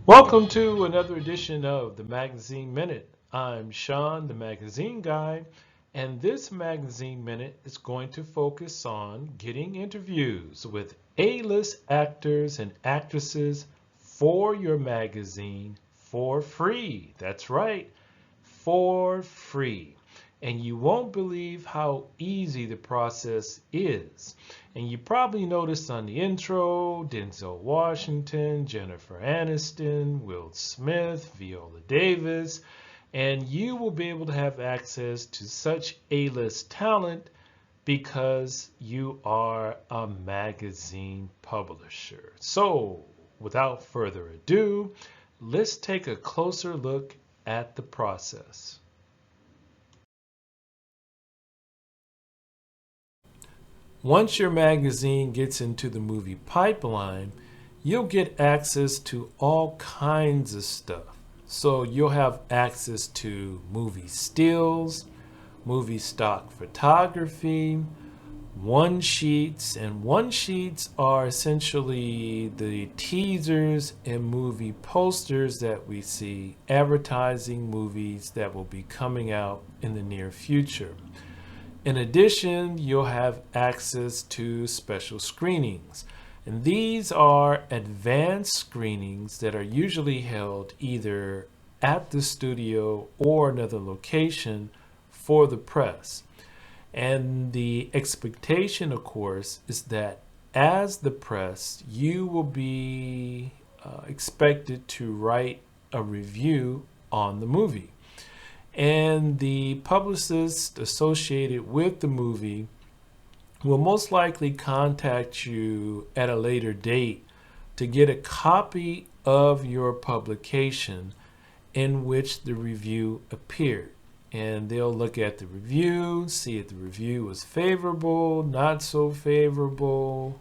Welcome to another edition of the Magazine Minute. I'm Sean, the magazine guy, and this Magazine Minute is going to focus on getting interviews with A-list actors and actresses for your magazine for free. That's right, for free. And you won't believe how easy the process is. And you probably noticed on the intro, Denzel Washington, Jennifer Aniston, Will Smith, Viola Davis, and you will be able to have access to such A-list talent because you are a magazine publisher. So, without further ado, let's take a closer look at the process. Once your magazine gets into the movie pipeline, you'll get access to all kinds of stuff. So you'll have access to movie stills, movie stock photography, one sheets, and one sheets are essentially the teasers and movie posters that we see advertising movies that will be coming out in the near future. In addition, you'll have access to special screenings. And these are advanced screenings that are usually held either at the studio or another location for the press. And the expectation, of course, is that as the press, you will be expected to write a review on the movie. And the publicist associated with the movie will most likely contact you at a later date to get a copy of your publication in which the review appeared. And they'll look at the review, see if the review was favorable, not so favorable,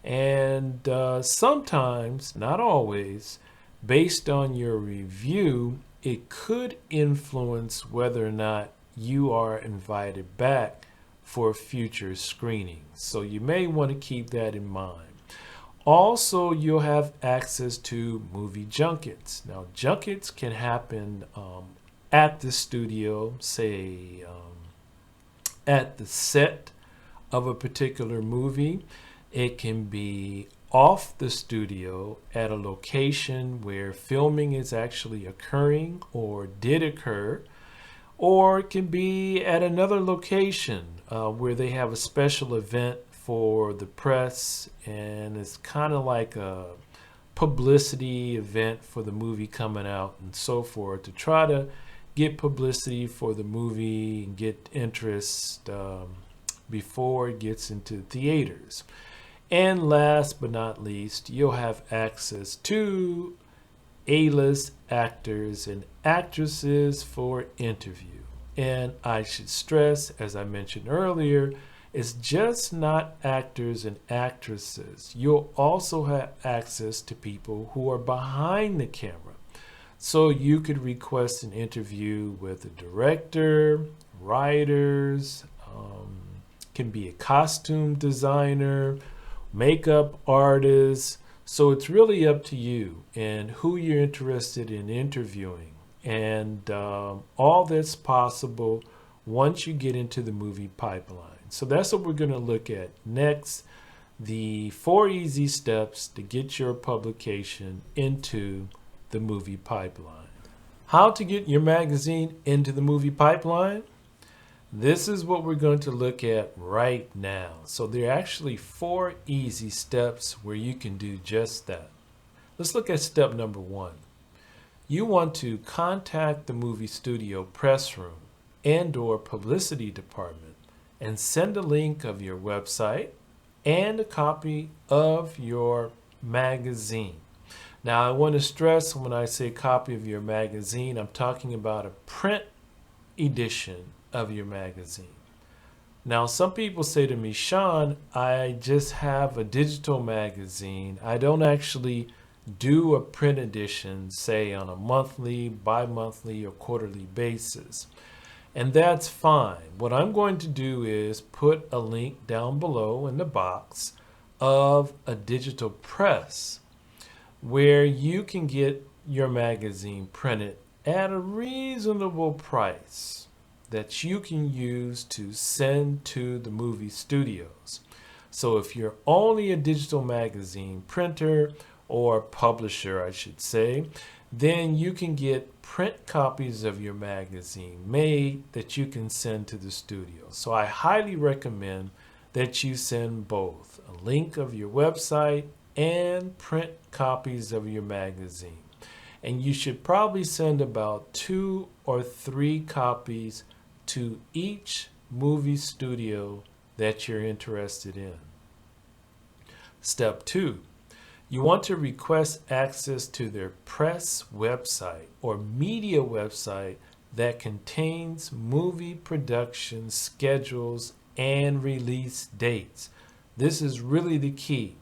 and sometimes, not always, based on your review, it could influence whether or not you are invited back for future screenings. So you may want to keep that in mind. Also, you'll have access to movie junkets. Now, junkets can happen at the studio, say at the set of a particular movie. It can be off the studio at a location where filming is actually occurring or did occur, or it can be at another location where they have a special event for the press, and it's kind of like a publicity event for the movie coming out and so forth, to try to get publicity for the movie and get interest before it gets into theaters. And last but not least, you'll have access to A-list actors and actresses for interview. And I should stress, as I mentioned earlier, it's just not actors and actresses. You'll also have access to people who are behind the camera. So you could request an interview with a director, writers, can be a costume designer, makeup artists. So it's really up to you and who you're interested in interviewing. And all that's possible once you get into the movie pipeline. So that's what we're going to look at next. The 4 easy steps to get your publication into the movie pipeline. How to get your magazine into the movie pipeline? This is what we're going to look at right now. So there are actually 4 easy steps where you can do just that. Let's look at step number 1. You want to contact the movie studio press room and/or publicity department and send a link of your website and a copy of your magazine. Now, I want to stress when I say copy of your magazine, I'm talking about a print edition of your magazine. Now, some people say to me, Sean, I just have a digital magazine. I don't actually do a print edition, say on a monthly, bi-monthly, or quarterly basis. And that's fine. What I'm going to do is put a link down below in the box of a digital press where you can get your magazine printed at a reasonable price that you can use to send to the movie studios. So if you're only a digital magazine printer or publisher, I should say, then you can get print copies of your magazine made that you can send to the studio. So I highly recommend that you send both a link of your website and print copies of your magazine. And you should probably send about 2 or 3 copies to each movie studio that you're interested in. Step 2. You want to request access to their press website or media website that contains movie production schedules and release dates. This is really the key.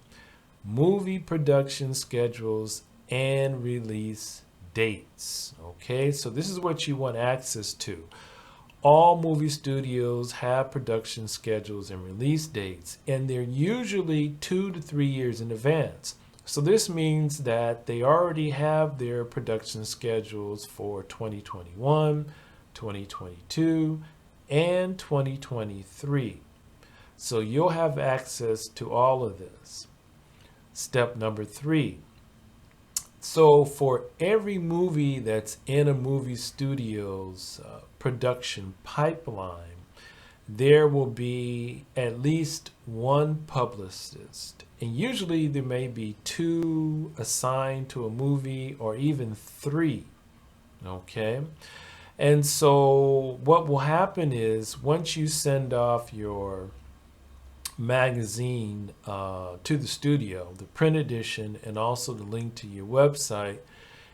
Movie production schedules and release dates. Okay, so this is what you want access to. All movie studios have production schedules and release dates, and they're usually 2 to 3 years in advance. So this means that they already have their production schedules for 2021, 2022, and 2023. So you'll have access to all of this. Step number 3. So for every movie that's in a movie studio's production pipeline, there will be at least one publicist. And usually there may be 2 assigned to a movie or even 3. Okay? And so what will happen is once you send off your magazine to the studio, the print edition, and also the link to your website,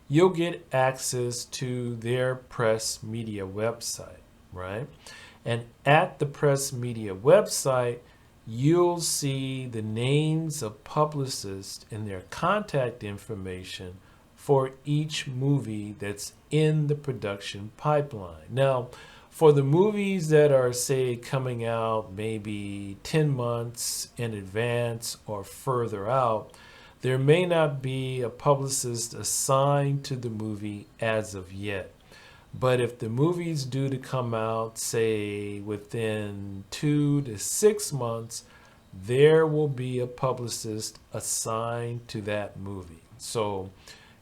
you'll get access to their press media website, right? And at the press media website, you'll see the names of publicists and their contact information for each movie that's in the production pipeline. Now, for the movies that are, say, coming out maybe 10 months in advance or further out, there may not be a publicist assigned to the movie as of yet. But if the movie's due to come out, say, within 2 to 6 months, there will be a publicist assigned to that movie. So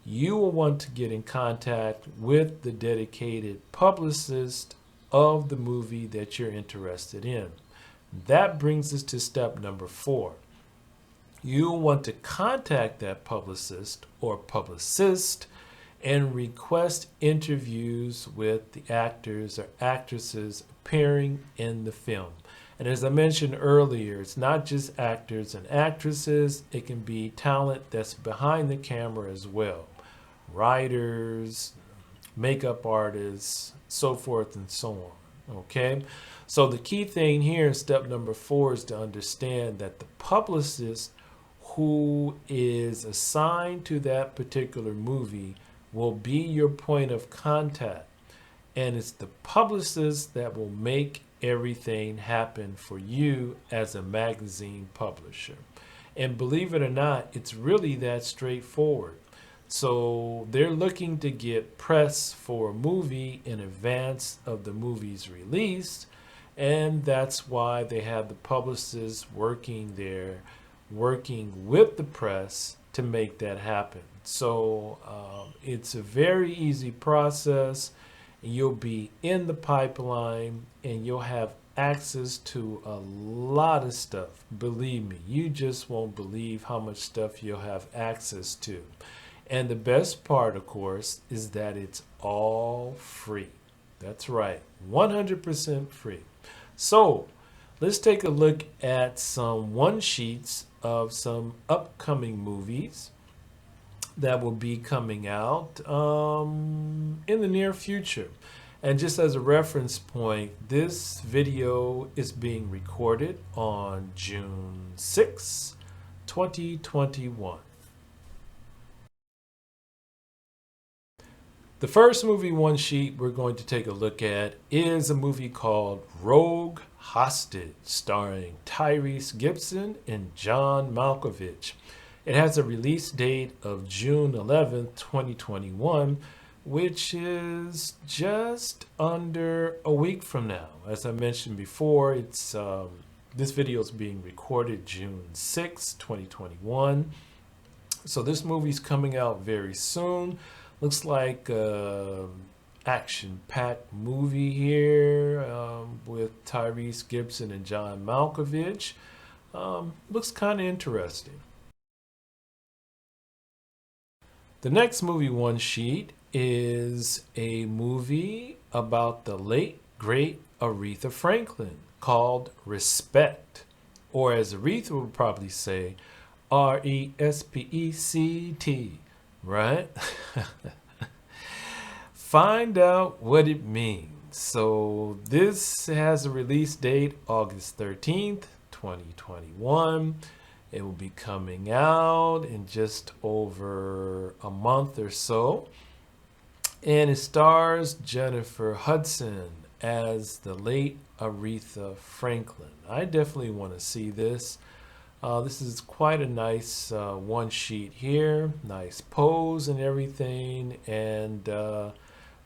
you will want to get in contact with the dedicated publicist of the movie that you're interested in. That brings us to step number 4. You'll want to contact that publicist or publicist and request interviews with the actors or actresses appearing in the film. And as I mentioned earlier, it's not just actors and actresses, it can be talent that's behind the camera as well. Writers, makeup artists, so forth and so on. Okay? So the key thing here in step number 4 is to understand that the publicist who is assigned to that particular movie will be your point of contact. And it's the publicist that will make everything happen for you as a magazine publisher. And believe it or not, it's really that straightforward. So they're looking to get press for a movie in advance of the movie's release, and that's why they have the publicists working there, working with the press to make that happen. So it's a very easy process. You'll be in the pipeline and you'll have access to a lot of stuff. Believe me, you just won't believe how much stuff you'll have access to. And the best part, of course, is that it's all free. That's right, 100% free. So let's take a look at some one-sheets of some upcoming movies that will be coming out in the near future. And just as a reference point, this video is being recorded on June 6, 2021. The first movie one sheet we're going to take a look at is a movie called Rogue Hostage, starring Tyrese Gibson and John Malkovich. It has a release date of June 11th, 2021, which is just under a week from now. As I mentioned before, it's this video is being recorded June 6th, 2021. So this movie's coming out very soon. Looks like action-packed movie here with Tyrese Gibson and John Malkovich. Looks kind of interesting. The next movie one sheet is a movie about the late, great Aretha Franklin called Respect, or as Aretha would probably say, RESPECT, right? Find out what it means. So this has a release date August 13th, 2021. It will be coming out in just over a month or so. And it stars Jennifer Hudson as the late Aretha Franklin. I definitely want to see this. This is quite a nice one sheet here. Nice pose and everything. And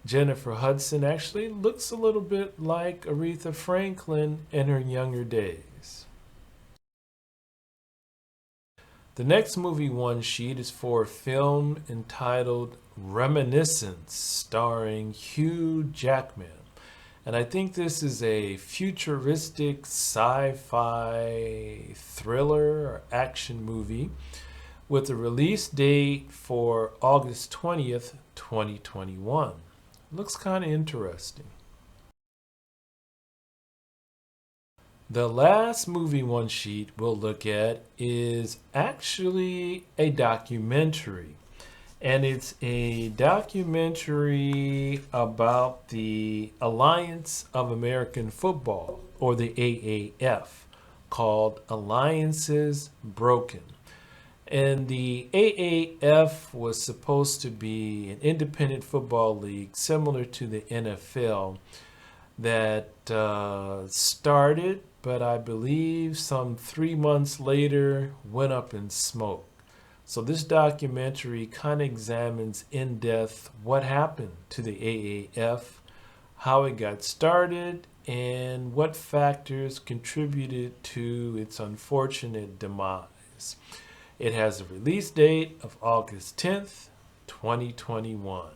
Jennifer Hudson actually looks a little bit like Aretha Franklin in her younger days. The next movie one sheet is for a film entitled Reminiscence, starring Hugh Jackman. And I think this is a futuristic sci-fi thriller or action movie with a release date for August 20th, 2021. Looks kind of interesting. The last movie one sheet we'll look at is actually a documentary. And it's a documentary about the Alliance of American Football, or the AAF, called Alliances Broken. And the AAF was supposed to be an independent football league similar to the NFL that started, but I believe some 3 months later went up in smoke. So this documentary kind of examines in depth what happened to the AAF, how it got started, and what factors contributed to its unfortunate demise. It has a release date of August 10th, 2021.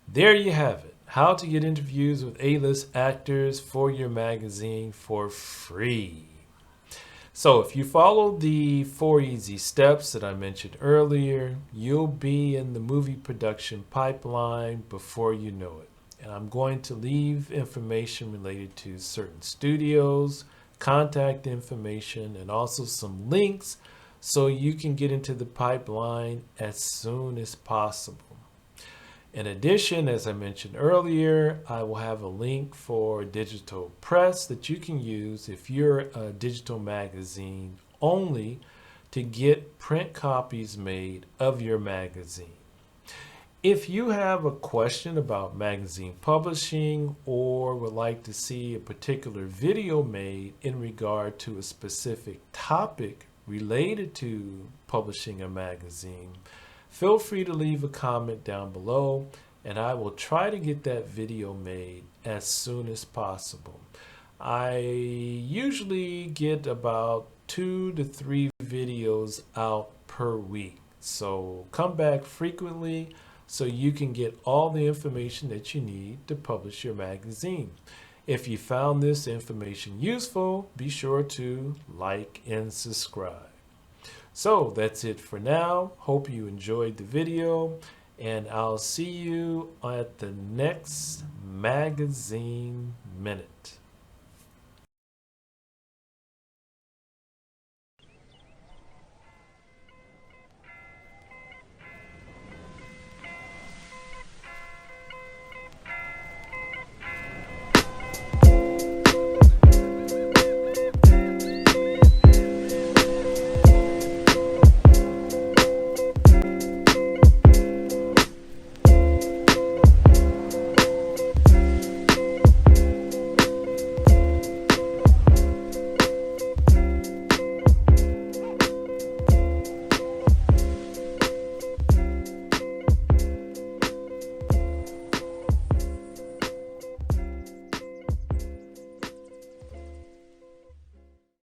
There you have it. How to get interviews with A-list actors for your magazine for free. So if you follow the 4 easy steps that I mentioned earlier, you'll be in the movie production pipeline before you know it. And I'm going to leave information related to certain studios, contact information, and also some links so you can get into the pipeline as soon as possible. In addition, as I mentioned earlier, I will have a link for digital press that you can use if you're a digital magazine only to get print copies made of your magazine. If you have a question about magazine publishing or would like to see a particular video made in regard to a specific topic related to publishing a magazine, feel free to leave a comment down below and I will try to get that video made as soon as possible. I usually get about 2 to 3 videos out per week. So come back frequently so you can get all the information that you need to publish your magazine. If you found this information useful, be sure to like and subscribe. So that's it for now. Hope you enjoyed the video, and I'll see you at the next Magazine Minute.